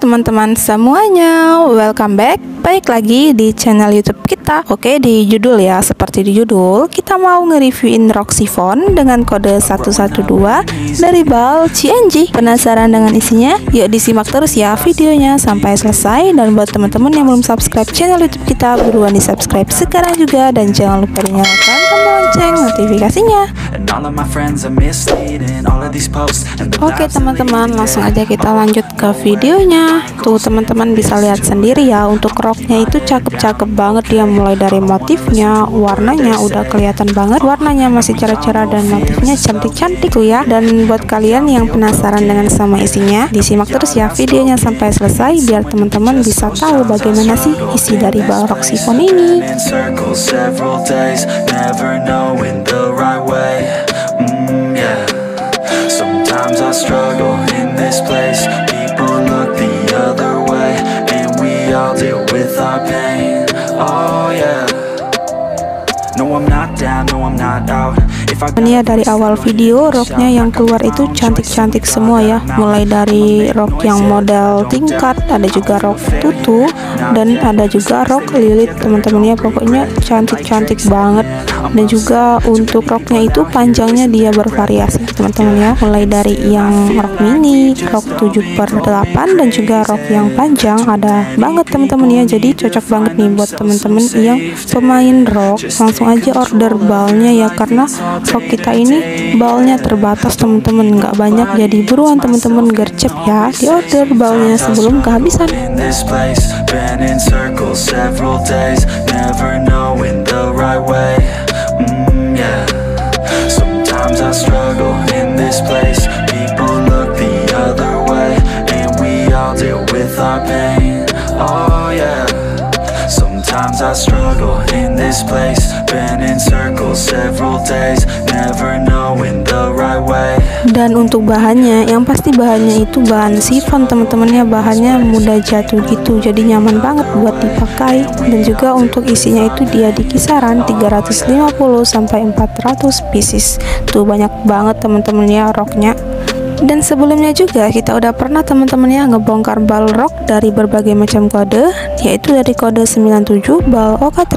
teman-teman semuanya, welcome back. Baik lagi di channel YouTube kita. Oke, di judul ya, seperti di judul, kita mau nge-reviewin rok chiffon dengan kode 112 dari BAL CNG. Penasaran dengan isinya? Yuk disimak terus ya videonya sampai selesai. Dan buat teman-teman yang belum subscribe channel YouTube kita, buruan di subscribe sekarang juga. Dan jangan lupa dinyalakan tombol lonceng notifikasinya. Oke teman-teman, langsung aja kita lanjut ke videonya. Tuh teman-teman bisa lihat sendiri ya, untuk roknya itu cakep-cakep banget dia, mulai dari motifnya, warnanya udah kelihatan banget, warnanya masih cerah-cerah dan motifnya cantik-cantik tuh ya. Dan buat kalian yang penasaran dengan sama isinya, disimak terus ya videonya sampai selesai biar teman-teman bisa tahu bagaimana sih isi dari BAL rok chiffon ini. Ini ya, dari awal video roknya yang keluar itu cantik-cantik semua ya, mulai dari rok yang model tingkat, ada juga rok tutu, dan ada juga rok lilit teman-teman ya. Pokoknya cantik-cantik banget. Dan juga untuk roknya itu panjangnya dia bervariasi teman-teman ya, mulai dari yang rok mini, rok 7/8, dan juga rok yang panjang ada banget teman-teman ya. Jadi cocok banget nih buat teman-teman yang pemain rok. Langsung aja order balnya ya, karena rok kita ini balnya terbatas teman-teman, nggak banyak, jadi buruan teman-teman gercep ya di order balnya sebelum kehabisan. I struggle in this place, been in circles several days, never knowing the right way. Dan untuk bahannya, yang pasti bahannya itu bahan chiffon teman-teman ya, bahannya mudah jatuh gitu, jadi nyaman banget buat dipakai. Dan juga untuk isinya itu dia di kisaran 350 sampai 400 pieces. Tuh banyak banget teman-teman ya roknya. Dan sebelumnya juga kita udah pernah teman-teman ya ngebongkar BAL rok dari berbagai macam kode, yaitu dari kode 97 BAL Oka3,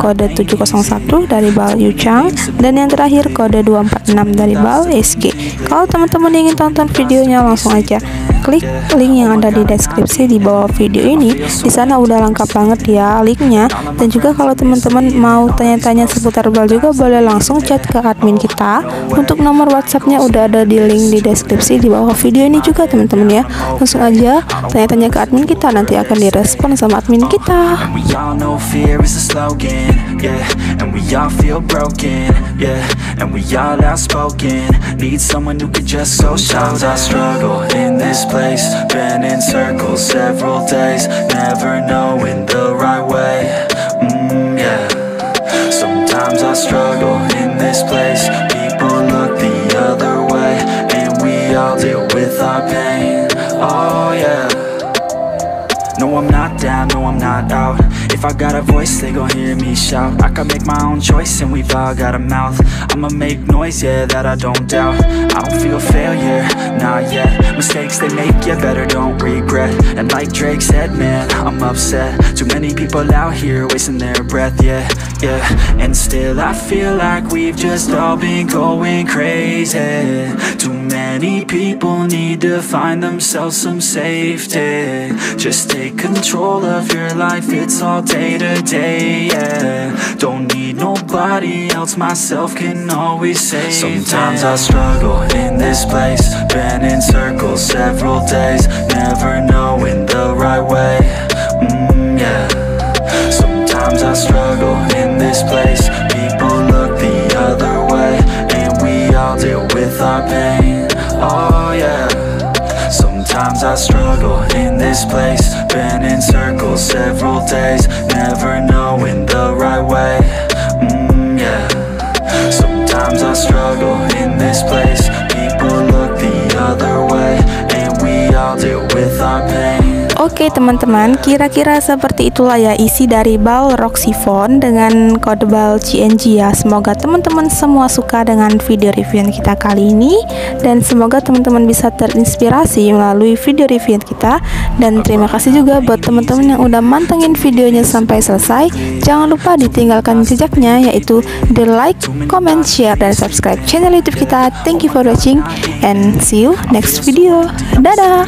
kode 701 dari BAL Yuchang, dan yang terakhir kode 246 dari BAL SG. Kalau teman-teman ingin tonton videonya, langsung aja klik link yang ada di deskripsi di bawah video ini. Di sana udah lengkap banget ya linknya. Dan juga kalau teman-teman mau tanya-tanya seputar BAL juga, boleh langsung chat ke admin kita. Untuk nomor WhatsAppnya udah ada di link di deskripsi di bawah video ini juga teman-teman ya. Langsung aja tanya-tanya ke admin kita, nanti akan direspon sama admin kita. Been in circles several days, never knowing the right way. Sometimes I struggle in this place, people look the other way, and we all deal with our pain. Oh yeah. No, I'm not down, no, I'm not out. If I got a voice, they gon' hear me shout. I can make my own choice and we've all got a mouth. I'ma make noise, yeah, that I don't doubt. I don't feel failure, not yet. Mistakes they make, yeah, better don't regret. And like Drake said, man, I'm upset. Too many people out here wasting their breath, yeah, yeah. And still I feel like we've just all been going crazy. Too many people need to find themselves some safety. Just take control of your life, it's all day to day, yeah. Don't need nobody else, myself can always save. Sometimes I struggle in this place, been in circles several days, never knowing the right way. Yeah. Sometimes I struggle in this place, people look the other way, and we all deal with our pain. Oh yeah. Sometimes I struggle in this place, been in circles several days, never knowing the right way. Yeah. Sometimes I struggle in this place, people look the other way, and we all deal with our pain. Oke teman-teman, kira-kira seperti itulah ya isi dari bal Roxifon dengan kode bal CNG ya. Semoga teman-teman semua suka dengan video review kita kali ini, dan semoga teman-teman bisa terinspirasi melalui video review kita. Dan terima kasih juga buat teman-teman yang udah mantengin videonya sampai selesai. Jangan lupa ditinggalkan jejaknya, yaitu di like, comment, share, dan subscribe channel YouTube kita. Thank you for watching and see you next video. Dadah.